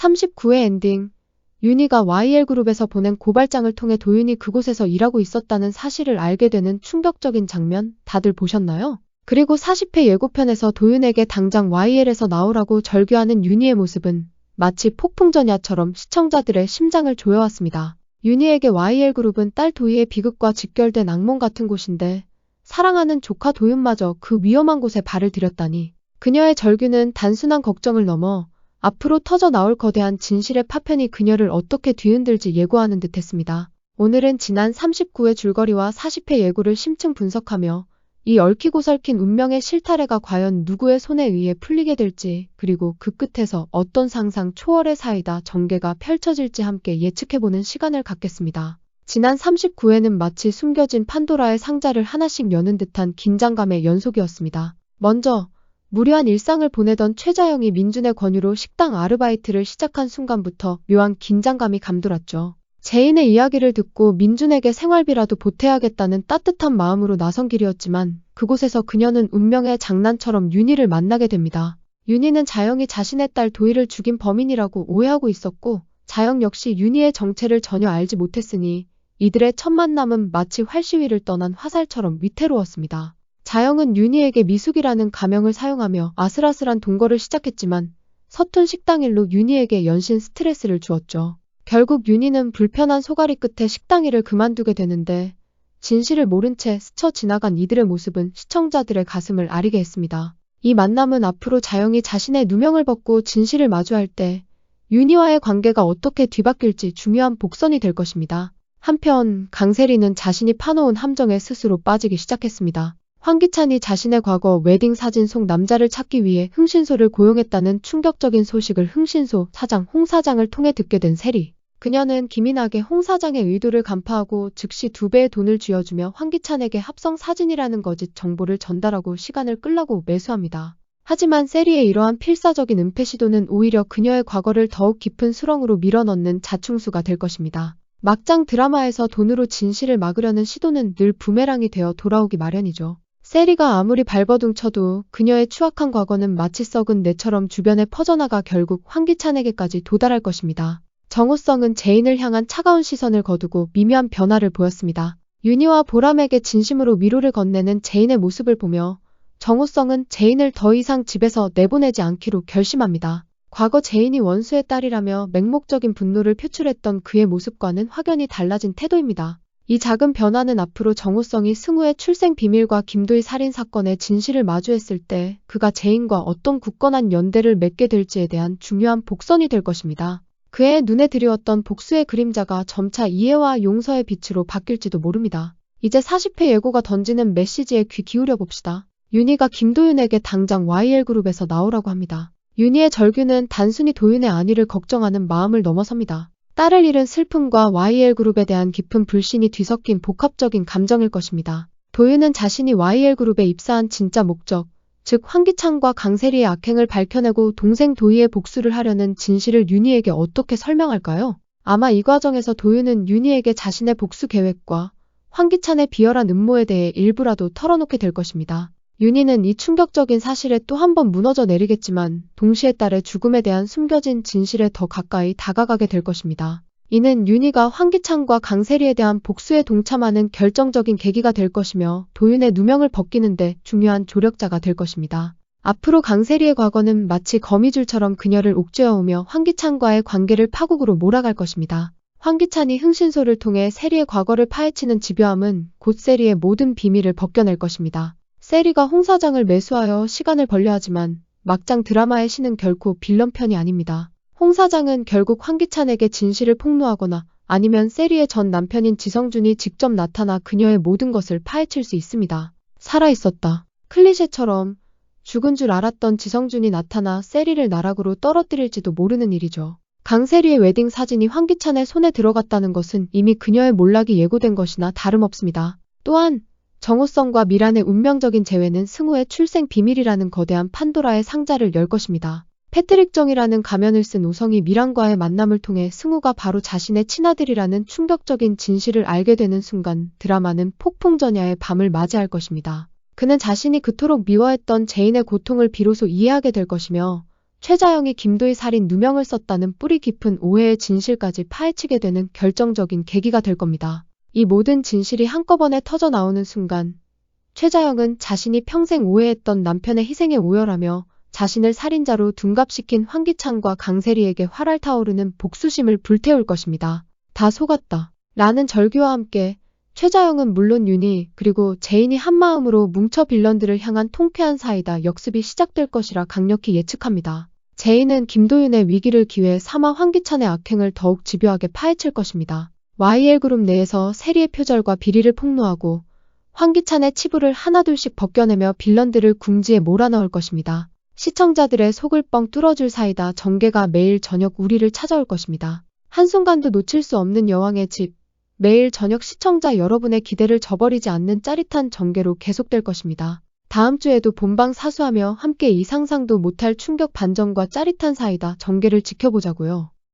39회 엔딩. 윤희가 YL그룹에서 보낸 고발장을 통해 도윤이 그곳에서 일하고 있었다는 사실을 알게 되는 충격적인 장면 다들 보셨나요? 그리고 40회 예고편에서 도윤에게 당장 YL에서 나오라고 절규하는 윤희의 모습은 마치 폭풍전야처럼 시청자들의 심장을 조여왔습니다. 윤희에게 YL그룹은 딸 도희의 비극과 직결된 악몽 같은 곳인데 사랑하는 조카 도윤마저 그 위험한 곳에 발을 들였다니. 그녀의 절규는 단순한 걱정을 넘어 앞으로 터져 나올 거대한 진실의 파편이 그녀를 어떻게 뒤흔들지 예고하는 듯했습니다. 오늘은 지난 39회 줄거리와 40회 예고를 심층 분석하며 이 얽히고 설킨 운명의 실타래가 과연 누구의 손에 의해 풀리게 될지, 그리고 그 끝에서 어떤 상상 초월의 사이다 전개가 펼쳐질지 함께 예측해보는 시간을 갖겠습니다. 지난 39회는 마치 숨겨진 판도라의 상자를 하나씩 여는 듯한 긴장감의 연속이었습니다. 먼저 무료한 일상을 보내던 최자영이 민준의 권유로 식당 아르바이트를 시작한 순간부터 묘한 긴장감이 감돌았죠. 재인의 이야기를 듣고 민준에게 생활비라도 보태야겠다는 따뜻한 마음으로 나선 길이었지만 그곳에서 그녀는 운명의 장난처럼 윤희를 만나게 됩니다. 윤희는 자영이 자신의 딸 도희를 죽인 범인이라고 오해하고 있었고 자영 역시 윤희의 정체를 전혀 알지 못했으니 이들의 첫 만남은 마치 활시위를 떠난 화살처럼 위태로웠습니다. 자영은 윤희에게 미숙이라는 가명을 사용하며 아슬아슬한 동거를 시작했지만 서툰 식당 일로 윤희에게 연신 스트레스를 주었죠. 결국 윤희는 불편한 소가리 끝에 식당 일을 그만두게 되는데 진실을 모른 채 스쳐 지나간 이들의 모습은 시청자들의 가슴을 아리게 했습니다. 이 만남은 앞으로 자영이 자신의 누명을 벗고 진실을 마주할 때 윤희와의 관계가 어떻게 뒤바뀔지 중요한 복선이 될 것입니다. 한편 강세리는 자신이 파놓은 함정에 스스로 빠지기 시작했습니다. 황기찬이 자신의 과거 웨딩 사진 속 남자를 찾기 위해 흥신소를 고용했다는 충격적인 소식을 흥신소 사장 홍 사장을 통해 듣게 된 세리. 그녀는 기민하게 홍 사장의 의도를 간파하고 즉시 2배의 돈을 쥐어주며 황기찬에게 합성 사진이라는 거짓 정보를 전달하고 시간을 끌라고 매수합니다. 하지만 세리의 이러한 필사적인 은폐 시도는 오히려 그녀의 과거를 더욱 깊은 수렁으로 밀어넣는 자충수가 될 것입니다. 막장 드라마에서 돈으로 진실을 막으려는 시도는 늘 부메랑이 되어 돌아오기 마련이죠. 세리가 아무리 발버둥 쳐도 그녀의 추악한 과거는 마치 썩은 뇌처럼 주변에 퍼져나가 결국 황기찬에게까지 도달할 것입니다. 정호성은 재인을 향한 차가운 시선을 거두고 미묘한 변화를 보였습니다. 윤희와 보람에게 진심으로 위로를 건네는 재인의 모습을 보며 정호성은 재인을 더 이상 집에서 내보내지 않기로 결심합니다. 과거 재인이 원수의 딸이라며 맹목적인 분노를 표출했던 그의 모습과는 확연히 달라진 태도입니다. 이 작은 변화는 앞으로 정호성이 승우의 출생 비밀과 김도희 살인 사건의 진실을 마주했을 때 그가 재인과 어떤 굳건한 연대를 맺게 될지에 대한 중요한 복선이 될 것입니다. 그의 눈에 드리웠던 복수의 그림자가 점차 이해와 용서의 빛으로 바뀔지도 모릅니다. 이제 40회 예고가 던지는 메시지에 귀 기울여 봅시다. 윤희가 김도윤에게 당장 YL그룹에서 나오라고 합니다. 윤희의 절규는 단순히 도윤의 안위를 걱정하는 마음을 넘어섭니다. 딸을 잃은 슬픔과 YL그룹에 대한 깊은 불신이 뒤섞인 복합적인 감정일 것입니다. 도윤은 자신이 YL그룹에 입사한 진짜 목적, 즉 황기찬과 강세리의 악행을 밝혀내고 동생 도희의 복수를 하려는 진실을 윤희에게 어떻게 설명할까요? 아마 이 과정에서 도윤은 윤희에게 자신의 복수 계획과 황기찬의 비열한 음모에 대해 일부라도 털어놓게 될 것입니다. 윤희는 이 충격적인 사실에 또 한 번 무너져 내리겠지만 동시에 딸의 죽음에 대한 숨겨진 진실에 더 가까이 다가가게 될 것입니다. 이는 윤희가 황기찬과 강세리에 대한 복수에 동참하는 결정적인 계기가 될 것이며 도윤의 누명을 벗기는데 중요한 조력자가 될 것입니다. 앞으로 강세리의 과거는 마치 거미줄처럼 그녀를 옥죄어오며 황기찬과의 관계를 파국으로 몰아갈 것입니다. 황기찬이 흥신소를 통해 세리의 과거를 파헤치는 집요함은 곧 세리의 모든 비밀을 벗겨낼 것입니다. 세리가 홍 사장을 매수하여 시간을 벌려 하지만 막장 드라마의 신은 결코 빌런 편이 아닙니다. 홍 사장은 결국 황기찬에게 진실을 폭로하거나 아니면 세리의 전 남편인 지성준이 직접 나타나 그녀의 모든 것을 파헤칠 수 있습니다. 살아있었다. 클리셰처럼 죽은 줄 알았던 지성준이 나타나 세리를 나락으로 떨어뜨릴지도 모르는 일이죠. 강세리의 웨딩 사진이 황기찬의 손에 들어갔다는 것은 이미 그녀의 몰락이 예고된 것이나 다름없습니다. 또한 정호성과 미란의 운명적인 재회는 승우의 출생 비밀이라는 거대한 판도라의 상자를 열 것입니다. 패트릭 정이라는 가면을 쓴 우성이 미란과의 만남을 통해 승우가 바로 자신의 친아들이라는 충격적인 진실을 알게 되는 순간 드라마는 폭풍전야의 밤을 맞이할 것입니다. 그는 자신이 그토록 미워했던 재인의 고통을 비로소 이해하게 될 것이며 최자영이 김도희 살인 누명을 썼다는 뿌리 깊은 오해의 진실까지 파헤치게 되는 결정적인 계기가 될 겁니다. 이 모든 진실이 한꺼번에 터져 나오는 순간 최자영은 자신이 평생 오해했던 남편의 희생에 오열하며 자신을 살인자로 둔갑시킨 황기찬과 강세리에게 활활 타오르는 복수심을 불태울 것입니다. 다 속았다. 라는 절규와 함께 최자영은 물론 윤희 그리고 재인이 한마음으로 뭉쳐 빌런들을 향한 통쾌한 사이다 역습이 시작될 것이라 강력히 예측합니다. 재인은 김도윤의 위기를 기회에 삼아 황기찬의 악행을 더욱 집요하게 파헤칠 것입니다. YL그룹 내에서 세리의 표절과 비리를 폭로하고 황기찬의 치부를 하나둘씩 벗겨내며 빌런들을 궁지에 몰아넣을 것입니다. 시청자들의 속을 뻥 뚫어줄 사이다 정계가 매일 저녁 우리를 찾아올 것입니다. 한순간도 놓칠 수 없는 여왕의 집, 매일 저녁 시청자 여러분의 기대를 저버리지 않는 짜릿한 전개로 계속될 것입니다. 다음 주에도 본방 사수하며 함께 이 상상도 못할 충격 반전과 짜릿한 사이다 전개를 지켜보자고요.